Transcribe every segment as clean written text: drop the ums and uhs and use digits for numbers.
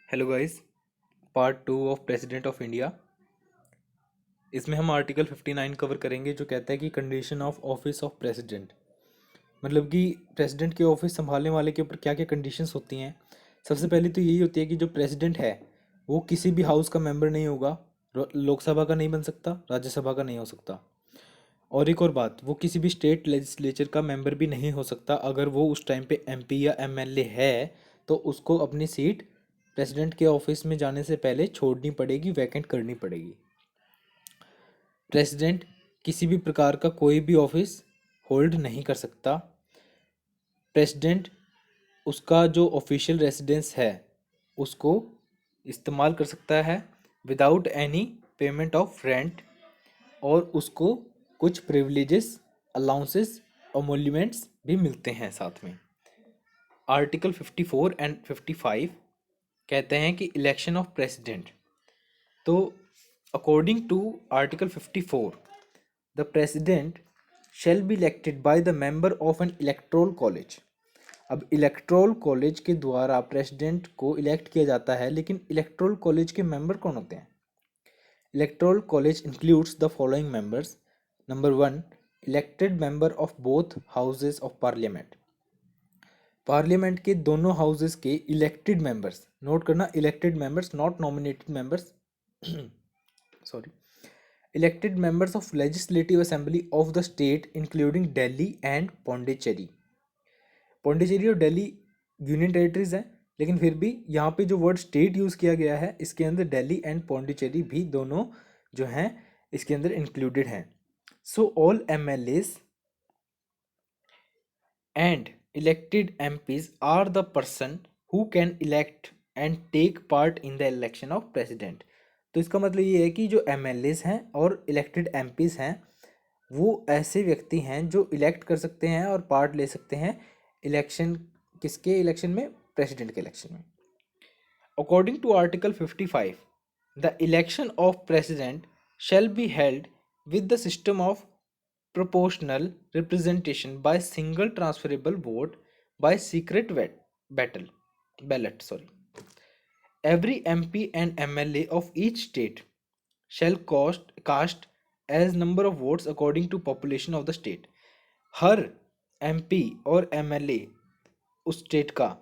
Hello guys. Part 2 of president of India. इसमें हम article 59 cover करेंगे जो कहता है कि condition of office of president, मतलब कि प्रेसिडेंट के ऑफिस संभालने वाले के ऊपर क्या क्या कंडीशंस होती हैं। सबसे पहली तो यही होती है कि जो प्रेसिडेंट है वो किसी भी हाउस का मेंबर नहीं होगा। लोकसभा का नहीं बन सकता, राज्यसभा का नहीं हो सकता। और एक और बात, वो किसी भी स्टेट लेजिस्लेचर का मेंबर भी नहीं हो सकता। अगर वो उस टाइम पे एमपी या एमएलए है तो उसको अपनी सीट प्रेसिडेंट के ऑफिस में जाने से पहले छोड़नी पड़ेगी, वैकेंट करनी पड़ेगी। प्रेसिडेंट किसी भी प्रकार का कोई भी ऑफिस होल्ड नहीं कर सकता। प्रेसिडेंट उसका जो ऑफिशियल रेसिडेंस है उसको इस्तेमाल कर सकता है without any payment of rent, और उसको कुछ प्रिविलेजेस, अलाउंसेस और मोल्यूमेंट्स भी मिलते हैं साथ में। आर्टिकल 54 एंड 55 कहते हैं कि इलेक्शन ऑफ प्रेसिडेंट। तो according to article 54, the president shall be elected by the member of an electoral college। अब इलेक्ट्रोल कॉलेज के द्वारा प्रेसिडेंट को इलेक्ट किया जाता है, लेकिन इलेक्ट्रोल कॉलेज के मेंबर कौन होते हैं? Electoral college includes the following members. Number 1, elected member of both houses of parliament. Parliament के दोनों हाउसेज के इलेक्टेड मेंबर्स, नोट करना, elected members, not nominated members. Sorry. Elected members of legislative assembly of the state including Delhi and Pondicherry. Pondicherry और Delhi union territories हैं, लेकिन फिर भी यहाँ पे जो वर्ड स्टेट यूज़ किया गया है इसके अंदर दिल्ली एंड पौंडीचेरी भी दोनों जो हैं इसके अंदर इंक्लूडेड हैं। So all MLAs and elected MPs are the person who can elect and take part in the election of president। तो इसका मतलब ये है कि जो एमएलएस हैं और इलेक्टेड एमपीज हैं वो ऐसे व्यक्ति हैं जो इलेक्ट कर सकते हैं और पार्ट ले सकते हैं इलेक्शन, किसके इलेक्शन में? प्रेसिडेंट के इलेक्शन में। According to article 55, the election of president shall be held with the system of proportional representation by single transferable vote by secret ballot. Every MP and MLA of each state shall cast as number of votes according to population of the state। Her MP और MLA उस state का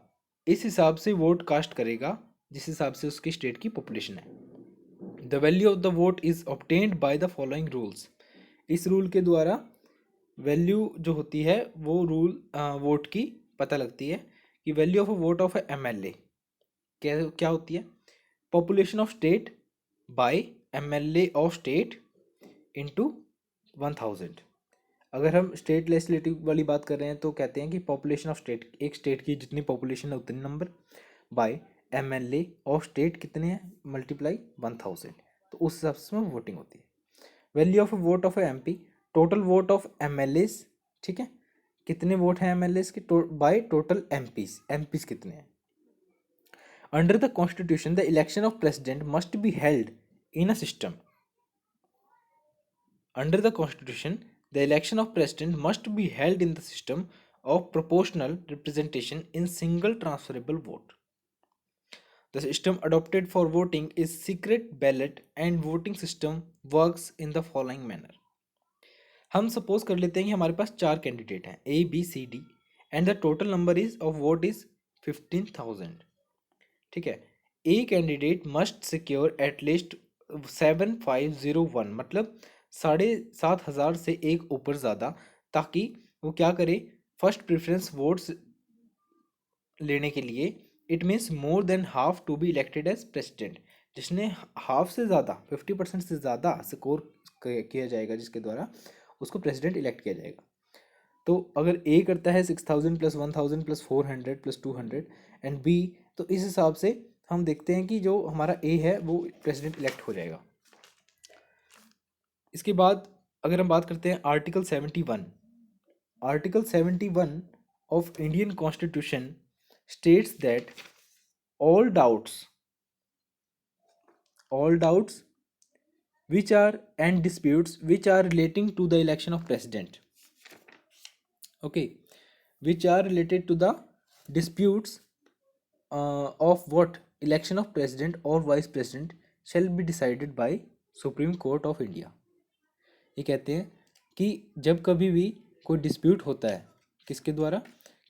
इस हिसाब से vote cast करेगा जिस हिसाब से उसकी स्टेट की पॉपुलेशन है। The value of the vote is obtained by the following rules. इस रूल के द्वारा वैल्यू जो होती है वो रूल वोट की पता लगती है कि value of a vote of MLA क्या क्या होती है? Population of state by MLA of state into 1000। अगर हम स्टेट लेजिस्लेटिव वाली बात कर रहे हैं तो कहते हैं कि पॉपुलेशन ऑफ स्टेट, एक स्टेट की जितनी पॉपुलेशन है उतने number, by MLA of state कितने हैं, मल्टीप्लाई 1000। तो उस हिसाब से वोटिंग होती है। Value of vote of MP, total vote of MLAs, ठीक है, कितने वोट हैं एमएलएस के, बाय टोटल एमपीस, एमपीस कितने हैं। Under the constitution the election of president must be held in a system. Under the constitution the election of president must be held in the system of proportional representation in single transferable vote. The system adopted for voting is secret ballot and voting system works in the following manner। हम suppose कर लेते हैं कि हमारे पास 4 candidate हैं A B C D and the total number is of vote is 15,000। ठीक है, A candidate must secure at least 7501, मतलब 7,500 से एक ऊपर ज़्यादा, ताकि वो क्या करे, फर्स्ट प्रेफरेंस वोट्स लेने के लिए। It means more than half to be elected as president. जिसने हाफ से ज़्यादा 50% से ज़्यादा स्कोर किया जाएगा जिसके द्वारा उसको प्रेसिडेंट इलेक्ट किया जाएगा। तो अगर ए करता है 6,000 plus 1,000 plus 400 plus 200 and B, तो इस हिसाब से हम देखते हैं कि जो हमारा ए है वो प्रेसिडेंट इलेक्ट हो जाएगा। इसके बाद अगर हम बात करते हैं article 71, article 71 of Indian constitution states that all doubts which are and disputes which are relating to the election of president, okay, which are related to the disputes of what election of president और vice president shall be decided by Supreme Court of India. ये कहते हैं कि जब कभी भी कोई dispute होता है किसके द्वारा,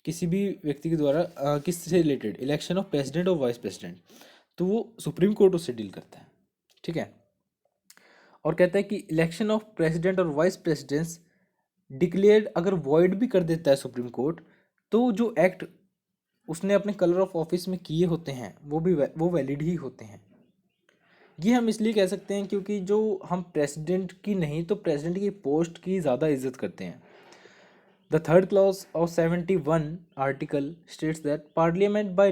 किसी भी व्यक्ति के द्वारा किससे रिलेटेड, इलेक्शन ऑफ प्रेसिडेंट और वाइस प्रेसिडेंट, तो वो सुप्रीम कोर्ट उससे डील करता है। ठीक है। और कहता है कि इलेक्शन ऑफ प्रेसिडेंट और वाइस प्रेसिडेंट्स डिक्लेयर्ड अगर वॉइड भी कर देता है सुप्रीम कोर्ट, तो जो एक्ट उसने अपने कलर ऑफ ऑफिस में किए होते हैं वो वैलिड ही होते हैं। ये हम इसलिए कह सकते हैं क्योंकि जो हम प्रेसिडेंट की नहीं तो प्रेसिडेंट की पोस्ट की ज़्यादा इज्जत करते हैं। The third clause of 71 article states that parliament by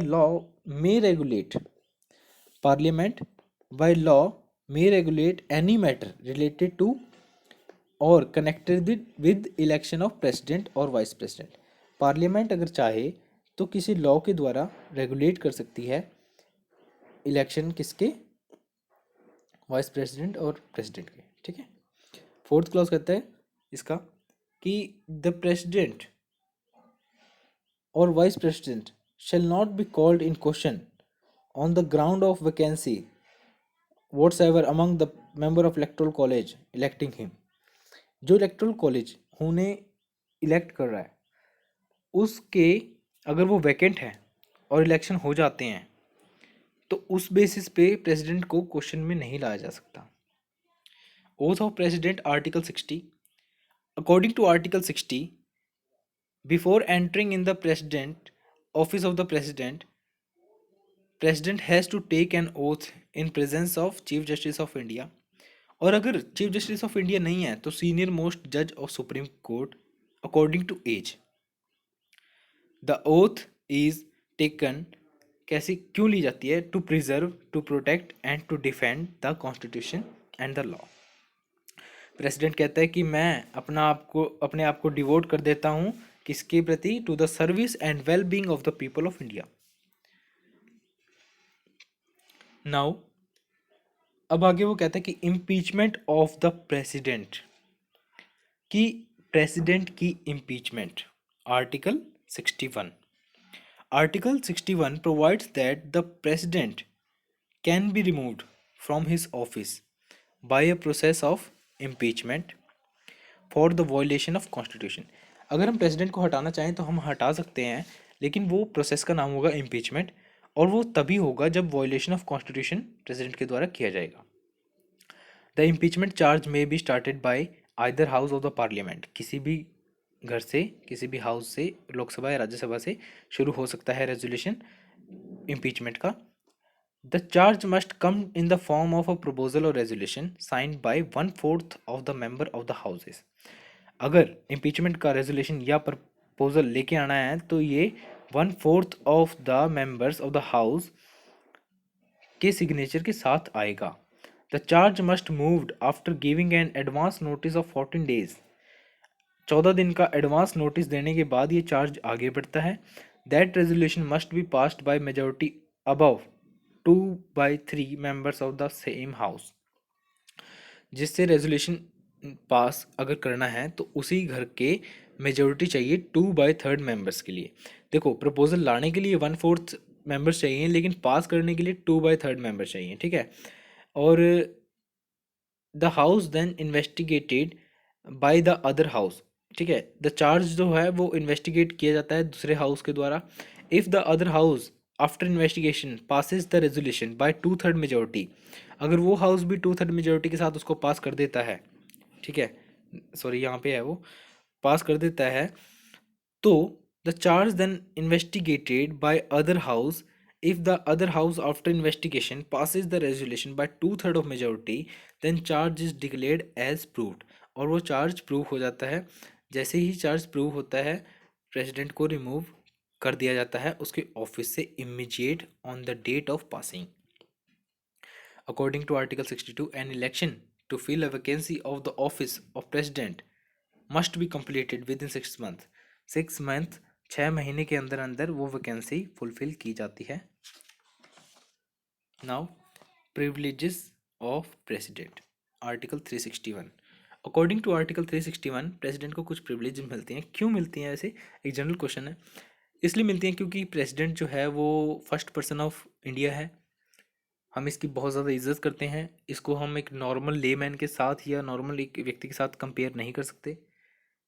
law may regulate any matter related to or connected with election of president और वाइस प्रेसिडेंट। पार्लियामेंट अगर चाहे तो किसी लॉ के द्वारा रेगुलेट कर सकती है इलेक्शन किसके, वाइस प्रेसिडेंट और प्रेसिडेंट के। ठीक है। फोर्थ क्लॉज कहता है इसका कि द प्रेसिडेंट और vice president shall not be called in question on the ground of vacancy whatsoever among the member of electoral college electing him। जो इलेक्टोरल कॉलेज उन्हें इलेक्ट कर रहा है उसके अगर वो वैकेंट है और इलेक्शन हो जाते हैं तो उस बेसिस पे प्रेसिडेंट को क्वेश्चन में नहीं लाया जा सकता। Oath of president article 60। According to article 60, before entering in the president office of the president has to take an oath in presence of chief justice of India. और अगर chief justice of India नहीं है तो senior most जज of supreme court according to age. The oath is taken कैसी क्यों ली जाती है, to preserve, to protect and to defend the constitution and the law. President कहता है कि मैं अपने आप को डिवोट कर देता हूँ किसके प्रति, to the service and well being of the people of India. Now अब आगे वो कहता है कि इम्पीचमेंट ऑफ द प्रेसिडेंट, कि प्रेसिडेंट की impeachment. Article 61। Article 61 provides that the president can be removed from his office by a process of impeachment for the violation of constitution। अगर हम प्रेसिडेंट को हटाना चाहें तो हम हटा सकते हैं, लेकिन वो प्रोसेस का नाम होगा इम्पीचमेंट, और वो तभी होगा जब वायलेशन ऑफ कॉन्स्टिट्यूशन प्रेसिडेंट के द्वारा किया जाएगा। द इम्पीचमेंट चार्ज में be started by either house of the parliament. किसी भी घर से, किसी भी हाउस से, लोकसभा या राज्यसभा से शुरू हो सकता है रेजोल्यूशन इम्पीचमेंट का। The charge must come in the form of a proposal और resolution signed by 1/4 of the member of the houses. अगर इम्पीचमेंट का रेजोल्यूशन या प्रपोजल लेके आना है तो ये 1/4 of the members of the house के सिग्नेचर के साथ आएगा। The charge must moved after giving an advance notice of 14 days. 14 दिन का एडवांस नोटिस देने के बाद ये चार्ज आगे बढ़ता है। That resolution must be passed by majority above 2/3 members of the same house. जिससे रेजोल्यूशन पास अगर करना है तो उसी घर के मेजोरिटी चाहिए 2/3 मेंबर्स के लिए। देखो, प्रपोजल लाने के लिए 1/4 मेंबर्स चाहिए, लेकिन पास करने के लिए 2/3 मेंबर्स चाहिए। ठीक है। और the house then investigated by the other house. ठीक है। द चार्ज जो है वो इन्वेस्टिगेट किया जाता है दूसरे हाउस के द्वारा। If the other house after investigation passes the resolution bye 2/3 majority, अगर वो हाउस भी 2/3 मेजोरिटी के साथ उसको पास कर देता है, ठीक है, सॉरी यहाँ पे है वो, पास कर देता है, तो the charge then investigated by other house, if the other house after investigation passes the resolution by 2/3 of majority, then charge is declared as proved। और वो चार्ज प्रूव हो जाता है। जैसे ही चार्ज प्रूव होता है प्रेसिडेंट को रिमूव कर दिया जाता है उसके ऑफिस से immediate on the date of passing. According to article 62, an election to fill a vacancy of the office of president must be completed within 6 month. 6 month, 6 महीने के अंदर अंदर वो वैकेंसी फुलफिल की जाती है। Now privileges of president, article 361। According to article 361 president को कुछ प्रिविलेज मिलती हैं। क्यों मिलती हैं? ऐसे एक जनरल क्वेश्चन है। इसलिए मिलती हैं क्योंकि प्रेसिडेंट जो है वो फर्स्ट पर्सन ऑफ इंडिया है, हम इसकी बहुत ज़्यादा इज्जत करते हैं। इसको हम एक नॉर्मल लेमैन के साथ या नॉर्मल एक व्यक्ति के साथ कंपेयर नहीं कर सकते।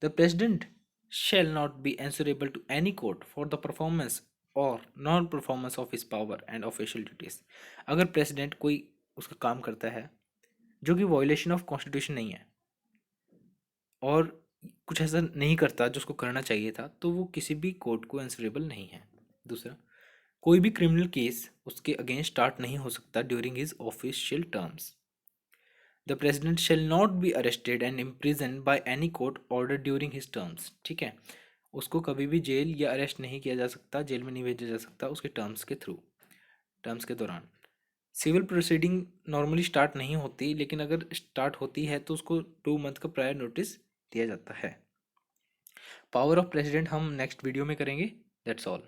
The president shall not be answerable to any court for the performance or non performance of his power and official duties। अगर प्रेसिडेंट कोई उसका काम करता है जो कि वॉयलेशन ऑफ कॉन्स्टिट्यूशन नहीं है और कुछ ऐसा नहीं करता जो उसको करना चाहिए था, तो वो किसी भी कोर्ट को आंसरेबल नहीं है। दूसरा, कोई भी क्रिमिनल केस उसके अगेंस्ट स्टार्ट नहीं हो सकता during his official terms. The president shall not be arrested and imprison by any court order during his terms. ठीक है, उसको कभी भी जेल या अरेस्ट नहीं किया जा सकता, जेल में नहीं भेजा जा सकता उसके टर्म्स के थ्रू, टर्म्स के दौरान। सिविल प्रोसीडिंग नॉर्मली स्टार्ट नहीं होती, लेकिन अगर स्टार्ट होती है तो उसको 2 मंथ का प्रायर नोटिस दिया जाता है। पावर ऑफ प्रेसिडेंट हम नेक्स्ट वीडियो में करेंगे। That's all.